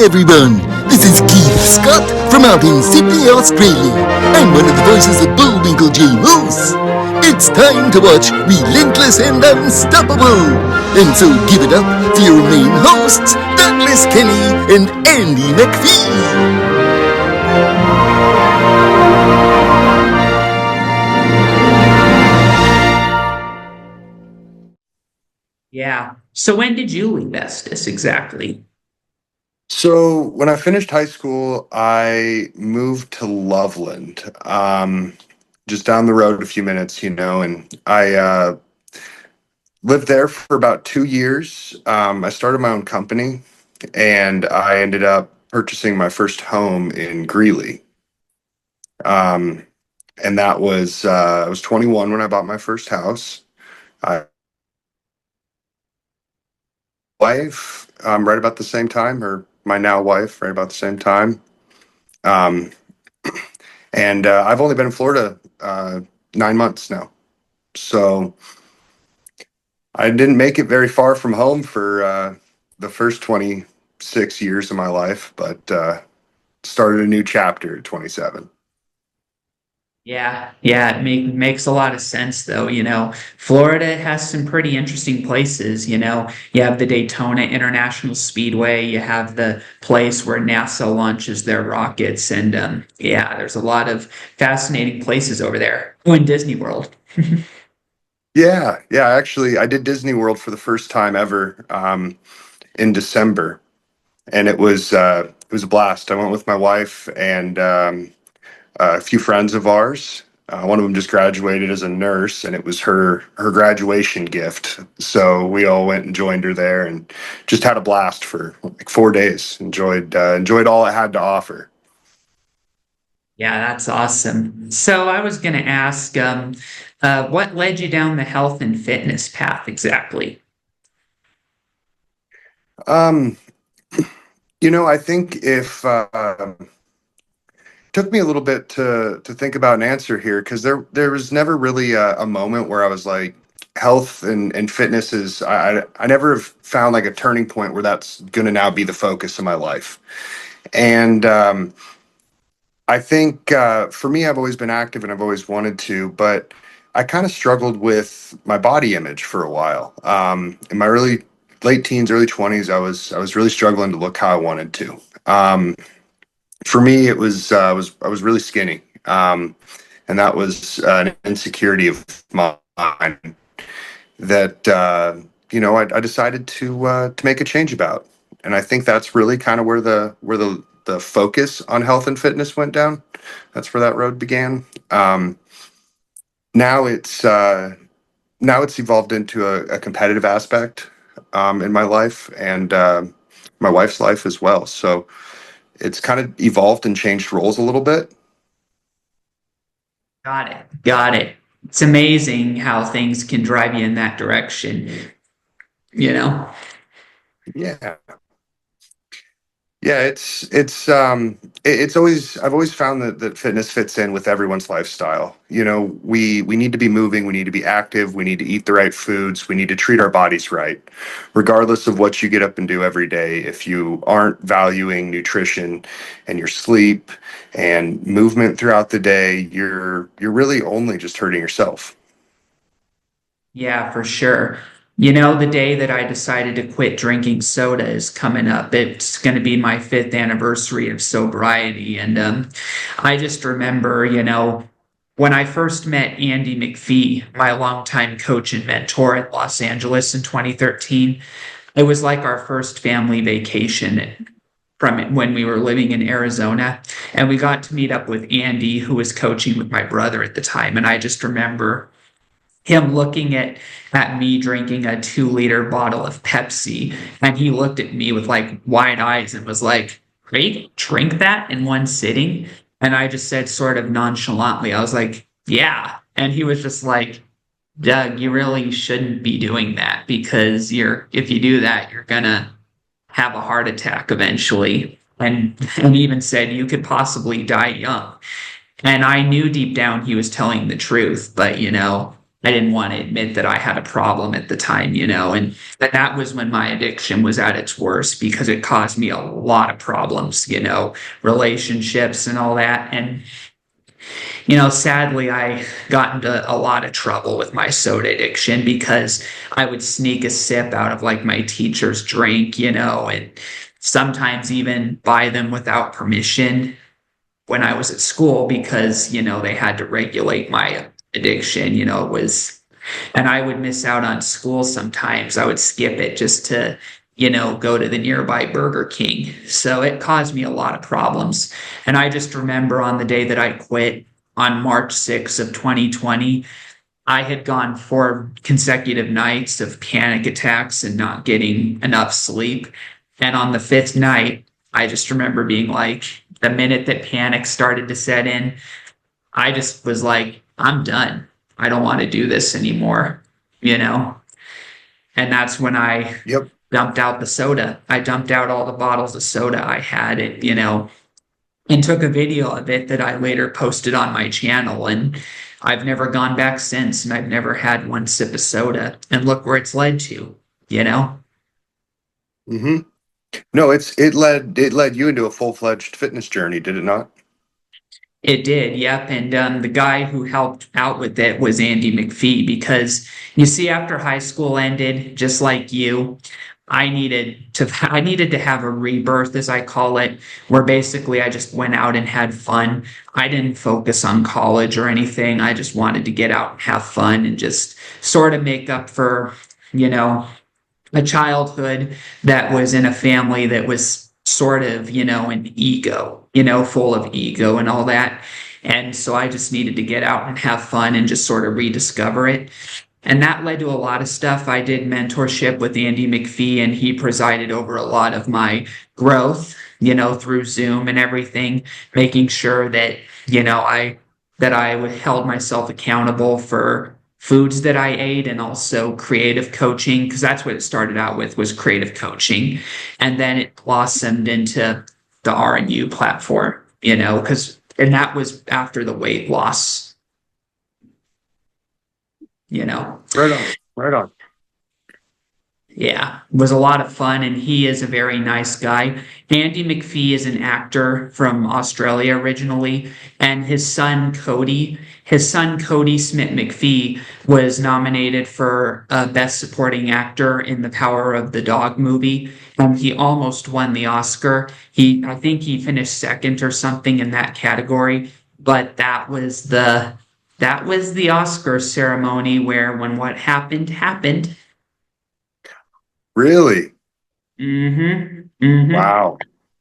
everyone, this is Keith Scott from out in Sydney, Australia. I'm one of the voices of Bullwinkle J. Moose. It's time to watch Relentless and Unstoppable. And so give it up for your main hosts, Douglas Kelly and Andy McPhee. Yeah. So when did you leave Estes exactly? So when I finished high school, I moved to Loveland, just down the road a few minutes, and I lived there for about 2 years. I started my own company, and I ended up purchasing my first home in Greeley. Um, and that was I was 21 when I bought my first house. I wife right about the same time, or my now wife right about the same time. Um, and I've only been in Florida 9 months now, so I didn't make it very far from home for the first 26 years of my life, but started a new chapter at 27. Yeah, makes a lot of sense though. Florida has some pretty interesting places. You have the Daytona International Speedway, you have the place where NASA launches their rockets, and yeah, there's a lot of fascinating places over there. Oh, and Disney World. Yeah. Actually, I did Disney World for the first time ever in December, and it was a blast. I went with my wife and a few friends of ours. One of them just graduated as a nurse, and it was her graduation gift. So we all went and joined her there, and just had a blast for like 4 days. Enjoyed all it had to offer. Yeah, that's awesome. So I was going to ask, what led you down the health and fitness path exactly? Um, I think if took me a little bit to think about an answer here, because there was never really a moment where I was like, health and fitness is I never have found like a turning point where that's going to now be the focus of my life. And I think for me, I've always been active and I've always wanted to, but I kind of struggled with my body image for a while. In my late teens, early 20s, I was really struggling to look how I wanted to. For me, it was I was really skinny, and that was an insecurity of mine that I decided to make a change about. And I think that's really kind of where the focus on health and fitness went down. That's where that road began. Now it's now it's evolved into a competitive aspect in my life, and my wife's life as well. So it's kind of evolved and changed roles a little bit. Got it. Got it. It's amazing how things can drive you in that direction, you know? Yeah. Yeah, it's always, I've always found that fitness fits in with everyone's lifestyle. We need to be moving, we need to be active, we need to eat the right foods, we need to treat our bodies right. Regardless of what you get up and do every day, if you aren't valuing nutrition and your sleep and movement throughout the day, you're really only just hurting yourself. Yeah, for sure. The day that I decided to quit drinking soda is coming up. It's going to be my fifth anniversary of sobriety. And I just remember, when I first met Andy McPhee, my longtime coach and mentor in Los Angeles in 2013, it was like our first family vacation from when we were living in Arizona. And we got to meet up with Andy, who was coaching with my brother at the time. And I just remember him looking at me drinking a 2-liter bottle of Pepsi, and he looked at me with like wide eyes and was like, "Are you gonna drink that in one sitting?" And I just said sort of nonchalantly, I was like, "Yeah." And he was just like, "Doug, you really shouldn't be doing that because if you do that, you're gonna have a heart attack eventually." And even said you could possibly die young. And I knew deep down he was telling the truth, but I didn't want to admit that I had a problem at the time, and that was when my addiction was at its worst because it caused me a lot of problems, relationships and all that. And sadly, I got into a lot of trouble with my soda addiction because I would sneak a sip out of like my teacher's drink, and sometimes even buy them without permission when I was at school because, they had to regulate my addiction, and I would miss out on school sometimes. I would skip it just to, go to the nearby Burger King. So it caused me a lot of problems. And I just remember on the day that I quit on March 6th of 2020, I had gone 4 consecutive nights of panic attacks and not getting enough sleep. And on the fifth night, I just remember being like, the minute that panic started to set in, I just was like, I'm done. I don't want to do this anymore, you know? And that's when I Yep. dumped out the soda. I dumped out all the bottles of soda I had, and took a video of it that I later posted on my channel. And I've never gone back since, and I've never had one sip of soda. And look where it's led to, you know? Hmm. No, it led you into a full-fledged fitness journey, did it not? It did, yep. And the guy who helped out with it was Andy McPhee because you see, after high school ended, just like you, I needed to have a rebirth, as I call it, where basically I just went out and had fun. I didn't focus on college or anything. I just wanted to get out and have fun and just sort of make up for, you know, a childhood that was in a family that was sort of, an ego, full of ego and all that. And so I just needed to get out and have fun and just sort of rediscover it. And that led to a lot of stuff. I did mentorship with Andy McPhee, and he presided over a lot of my growth, through Zoom and everything, making sure that, I held myself accountable for foods that I ate and also creative coaching, because that's what it started out with, was creative coaching. And then it blossomed into the RNU platform, and that was after the weight loss, you know. Right on. Right on. Yeah, it was a lot of fun, and he is a very nice guy. Andy McPhee is an actor from Australia originally, and his son Kodi Smit-McPhee was nominated for Best Supporting Actor in the Power of the Dog movie. He almost won the Oscar. I think he finished second or something in that category, but that was the Oscar ceremony where when what happened happened. Really? Mm-hmm. Mm-hmm. Wow.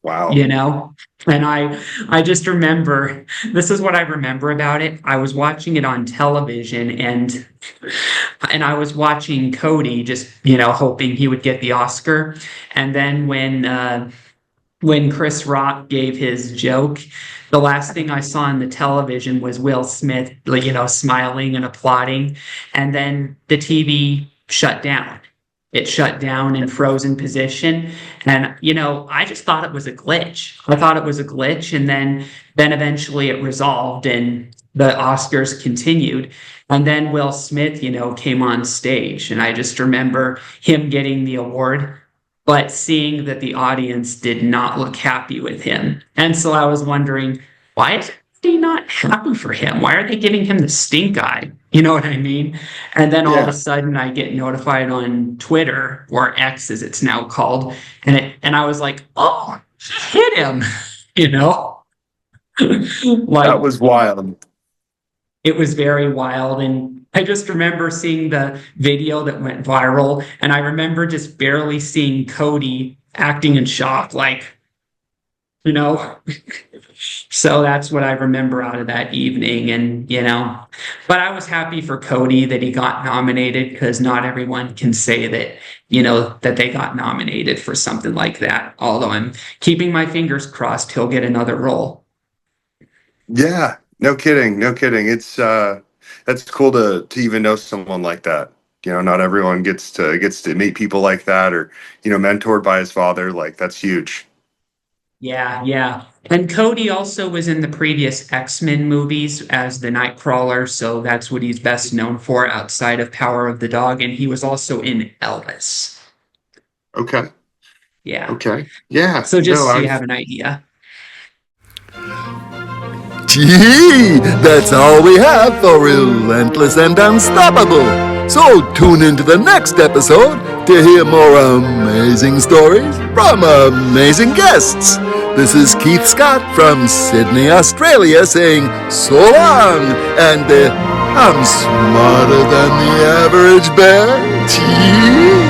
Wow. You know, and I just remember, this is what I remember about it. I was watching it on television, and I was watching Cody, just hoping he would get the Oscar. And then when Chris Rock gave his joke, the last thing I saw on the television was Will Smith, like, smiling and applauding. And then the TV shut down. It shut down in frozen position. And, I just thought it was a glitch. I thought it was a glitch. And then eventually it resolved and the Oscars continued. And then Will Smith, came on stage. And I just remember him getting the award, but seeing that the audience did not look happy with him. And so I was wondering, why is everybody not happy for him? Why are they giving him the stink eye? You know what I mean? And then all of a Yeah. sudden I get notified on Twitter, or X as it's now called, and I was like, oh, he hit him, you know? That Like, was wild. it was very wild. And I just remember seeing the video that went viral. And I remember just barely seeing Cody acting in shock, like, you know. So that's what I remember out of that evening. And, but I was happy for Cody that he got nominated, because not everyone can say that, that they got nominated for something like that. Although I'm keeping my fingers crossed he'll get another role. Yeah. No kidding. No kidding. It's that's cool to even know someone like that. Not everyone gets to meet people like that, or mentored by his father. Like, that's huge. Yeah, yeah. And Cody also was in the previous X-Men movies as the Nightcrawler, so that's what he's best known for outside of Power of the Dog. And he was also in Elvis. Okay. Yeah. Okay. Yeah. So No, just so you I've have an idea. Gee, that's all we have for Relentless and Unstoppable. So tune into the next episode to hear more amazing stories from amazing guests. This is Keith Scott from Sydney, Australia saying so long, and I'm smarter than the average bear. Gee.